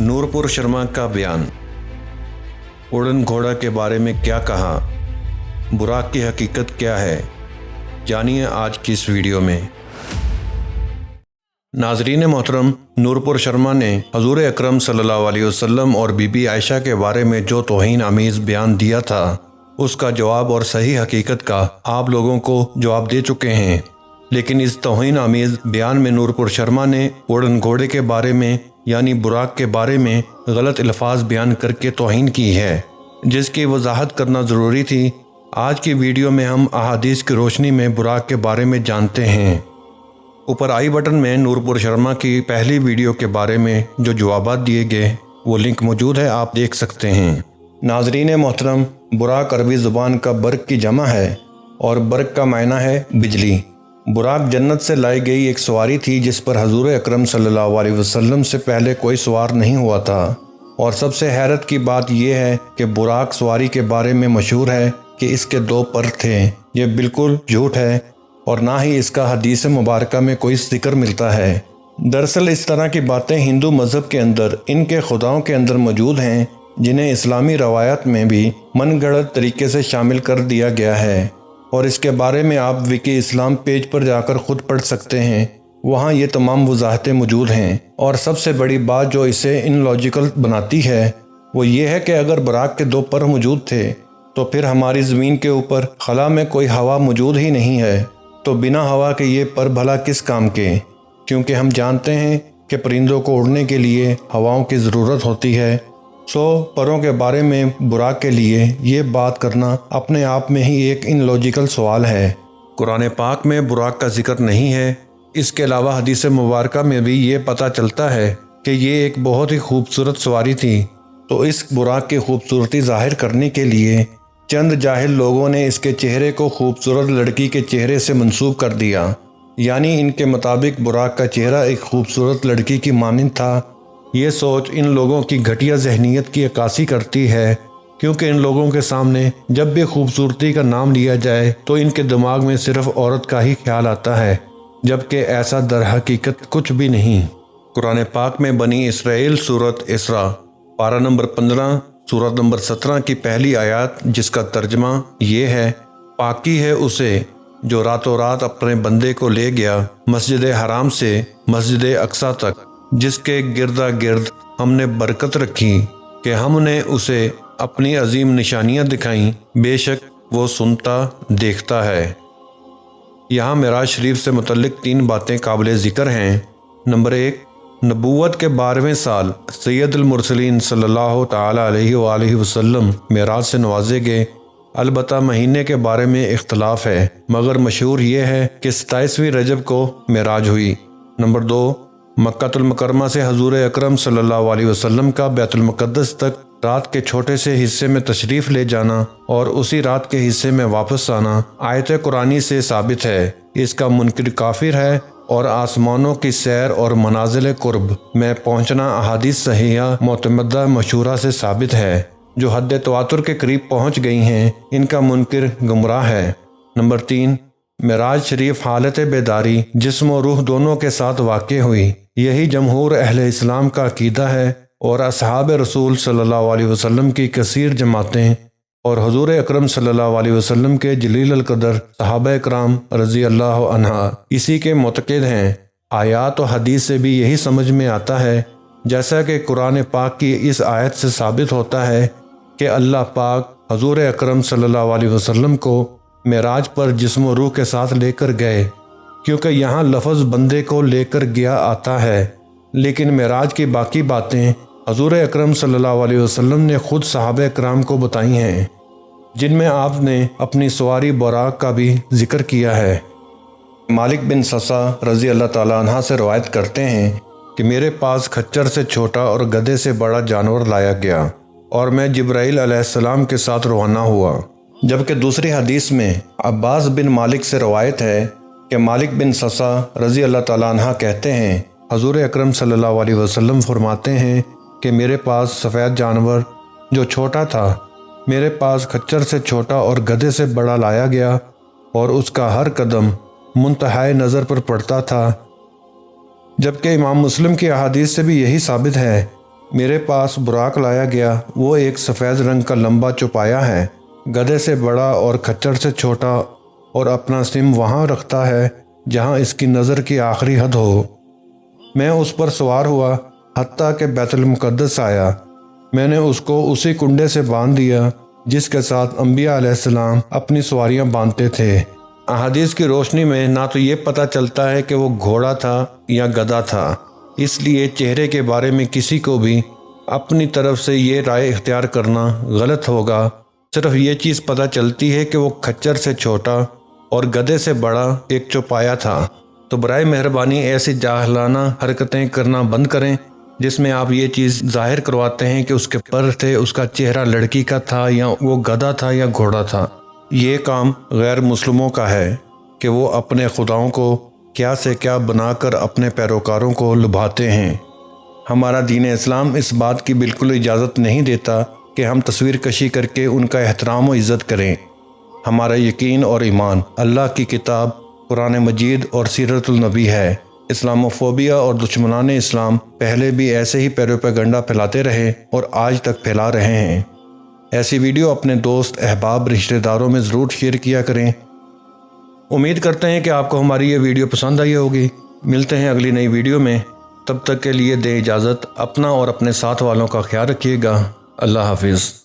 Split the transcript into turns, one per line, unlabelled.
नूरपुर शर्मा का बयान। उड़न घोड़ा के बारे में क्या कहा, बुराक की हकीकत क्या है, जानिए आज की इस वीडियो में। नाजरीन मोहतरम, नूरपुर शर्मा ने हजूर अकरम सल्लल्लाहु अलैहि वसल्लम और बीबी आयशा के बारे में जो तौहीन आमीज़ बयान दिया था, उसका जवाब और सही हकीकत का आप लोगों को जवाब दे चुके हैं। लेकिन इस तौहीन आमीज़ बयान में नूरपुर शर्मा ने उड़न घोड़े के बारे में यानी बुराक के बारे में गलत अल्फाज बयान करके तौहीन की है, जिसकी वजाहत करना ज़रूरी थी। आज की वीडियो में हम अहादीस की रोशनी में बुराक के बारे में जानते हैं। ऊपर आई बटन में नूरपुर शर्मा की पहली वीडियो के बारे में जो जवाबात दिए गए वो लिंक मौजूद है, आप देख सकते हैं। नाजरीन मोहतरम, बुराक अरबी ज़ुबान का बर्क की जमा है और बर्क का मायना है बिजली। बुराक जन्नत से लाई गई एक सवारी थी जिस पर हजूर अकरम सल्लल्लाहु अलैहि वसल्लम से पहले कोई सवार नहीं हुआ था। और सबसे हैरत की बात यह है कि बुराक सवारी के बारे में मशहूर है कि इसके 2 पर थे। ये बिल्कुल झूठ है और ना ही इसका हदीस मुबारका में कोई जिक्र मिलता है। दरअसल इस तरह की बातें हिंदू मज़हब के अंदर इनके खुदाओं के अंदर मौजूद हैं, जिन्हें इस्लामी रवायत में भी मनगढ़ंत तरीके से शामिल कर दिया गया है। और इसके बारे में आप विकी इस्लाम पेज पर जाकर खुद पढ़ सकते हैं, वहाँ ये तमाम वजाहतें मौजूद हैं। और सबसे बड़ी बात जो इसे इनलॉजिकल बनाती है वो ये है कि अगर बुराक के 2 पर मौजूद थे तो फिर हमारी ज़मीन के ऊपर खला में कोई हवा मौजूद ही नहीं है, तो बिना हवा के ये पर भला किस काम के। क्योंकि हम जानते हैं कि परिंदों को उड़ने के लिए हवाओं की ज़रूरत होती है। परों के बारे में बुराक के लिए ये बात करना अपने आप में ही एक इनलॉजिकल सवाल है। कुरान पाक में बुराक का जिक्र नहीं है। इसके अलावा हदीस मुबारका में भी ये पता चलता है कि ये एक बहुत ही खूबसूरत सवारी थी। तो इस बुराक की खूबसूरती ज़ाहिर करने के लिए चंद जाहिल लोगों ने इसके चेहरे को खूबसूरत लड़की के चेहरे से मंसूब कर दिया। यानी इनके मुताबिक बुराक का चेहरा एक खूबसूरत लड़की की मानिंद था। ये सोच इन लोगों की घटिया जहनीत की अक्कासी करती है, क्योंकि इन लोगों के सामने जब भी खूबसूरती का नाम लिया जाए तो इनके दिमाग में सिर्फ औरत का ही ख्याल आता है, जबकि ऐसा दर हकीकत कुछ भी नहीं। कुरान पाक में बनी इसराइल सूरत इसरा पारा नंबर 15 सूरत नंबर 17 की पहली आयत, जिसका तर्जमा ये है, पाकी है उसे जो रातों रात अपने बंदे को ले गया मस्जिद हराम से मस्जिद अक्सा तक, जिसके गिरदा गिर्द हमने बरकत रखी कि हमने उसे अपनी अजीम निशानियां दिखाईं, बेशक वो सुनता देखता है। यहाँ मिराज शरीफ से मुतल्लिक 3 बातें काबिल ज़िक्र हैं। नंबर 1, नबूवत के 12वें साल सैयदुल मुरसलीन सल्लल्लाहु ताला अलैहि वसल्लम मिराज से नवाजे गए। अलबत्ता महीने के बारे में इख्तलाफ है, मगर मशहूर ये है कि 27वीं रजब को मिराज हुई। नंबर 2, मक्कातुल मुकर्रमा से हजूर अकरम सल्लल्लाहु अलैहि वसल्लम का बैतुल मुक़द्दस तक रात के छोटे से हिस्से में तशरीफ़ ले जाना और उसी रात के हिस्से में वापस आना आयत कुरानी से साबित है। इसका मुनकिर काफिर है। और आसमानों की सैर और मनाजिल कुर्ब में पहुँचना अहादीस सहीहा मुतमद्दा मशहूरा से साबित है, जो हद तवातुर के करीब पहुँच गई हैं। इनका मुनकिर गुमराह है। नंबर 3, मिराज शरीफ हालत बेदारी जिस्म और रूह दोनों के साथ वाक़ई हुई। यही जमहूर अहले इस्लाम का अकीदा है और असहाब रसूल सल्लल्लाहु अलैहि वसल्लम की कसीर जमातें और हुजूर अकरम सल्लल्लाहु अलैहि वसल्लम के जलील अल कदर सहाबा कराम रज़ी अल्लाह अन्हा इसी के मुतक़िद हैं। आयात और हदीस से भी यही समझ में आता है, जैसा कि कुरान पाक की इस आयत से साबित होता है कि अल्लाह पाक हुजूर अकरम सल्लल्लाहु अलैहि वसल्लम को मिराज पर जिस्म और रूह के साथ लेकर गए, क्योंकि यहाँ लफ्ज़ बंदे को लेकर गया आता है। लेकिन मिराज की बाकी बातें हजूर अकरम सल्लल्लाहु अलैहि वसल्लम ने खुद सहाबा कराम को बताई हैं, जिनमें आपने अपनी सवारी बुराक का भी जिक्र किया है। मालिक बिन ससा रज़ी अल्लाह ताला अन्हा से रवायत करते हैं कि मेरे पास खच्चर से छोटा और गधे से बड़ा जानवर लाया गया और मैं जिब्राईल अलैहिस्सलाम के साथ रवाना हुआ। जबकि दूसरी हदीस में अब्बास बिन मालिक से रवायत है कि मालिक बिन ससा रज़ी अल्लाह ताला अन्हा कहते हैं, हजूर अकरम सल्लल्लाहु अलैहि वसल्लम फरमाते हैं कि मेरे पास सफ़ेद जानवर जो छोटा था मेरे पास खच्चर से छोटा और गधे से बड़ा लाया गया और उसका हर कदम मुंतहाए नज़र पर पड़ता था। जबकि इमाम मुस्लिम की अहादीस से भी यही साबित है میرے پاس براق لایا گیا، وہ ایک سفید رنگ کا لمبا چوپایا ہے، گدھے سے بڑا اور کھچر سے چھوٹا، اور اپنا سم وہاں رکھتا ہے جہاں اس کی نظر کی آخری حد ہو۔ میں اس پر سوار ہوا حتیٰ کہ بیت المقدس آیا۔ میں نے اس کو اسی کنڈے سے باندھ دیا جس کے ساتھ انبیاء علیہ السلام اپنی سواریاں باندھتے تھے۔ احادیث کی روشنی میں نہ تو یہ پتہ چلتا ہے کہ وہ گھوڑا تھا یا گدھا تھا، اس لیے چہرے کے بارے میں کسی کو بھی اپنی طرف سے یہ رائے اختیار کرنا غلط ہوگا۔ صرف یہ چیز پتہ چلتی ہے کہ وہ کھچر سے چھوٹا اور گدھے سے بڑا ایک چوپایا تھا۔ تو برائے مہربانی ایسی جاہلانہ حرکتیں کرنا بند کریں جس میں آپ یہ چیز ظاہر کرواتے ہیں کہ اس کے پر تھے، اس کا چہرہ لڑکی کا تھا یا وہ گدھا تھا یا گھوڑا تھا۔ یہ کام غیر مسلموں کا ہے کہ وہ اپنے خداؤں کو کیا سے کیا بنا کر اپنے پیروکاروں کو لبھاتے ہیں۔ ہمارا دین اسلام اس بات کی بالکل اجازت نہیں دیتا کہ ہم تصویر کشی کر کے ان کا احترام و عزت کریں۔ ہمارا یقین اور ایمان اللہ کی کتاب قرآن مجید اور سیرت النبی ہے۔ اسلاموفوبیا اور دشمنان اسلام پہلے بھی ایسے ہی پیروپیگنڈا پھیلاتے رہے اور آج تک پھیلا رہے ہیں۔ ایسی ویڈیو اپنے دوست، احباب، رشتہ داروں میں ضرور شیئر کیا کریں۔ امید کرتے ہیں کہ آپ کو ہماری یہ ویڈیو پسند آئی ہوگی۔ ملتے ہیں اگلی نئی ویڈیو میں، تب تک کے لیے دیں اجازت۔ اپنا اور اپنے ساتھ والوں کا خیال رکھیے گا۔ اللہ حافظ۔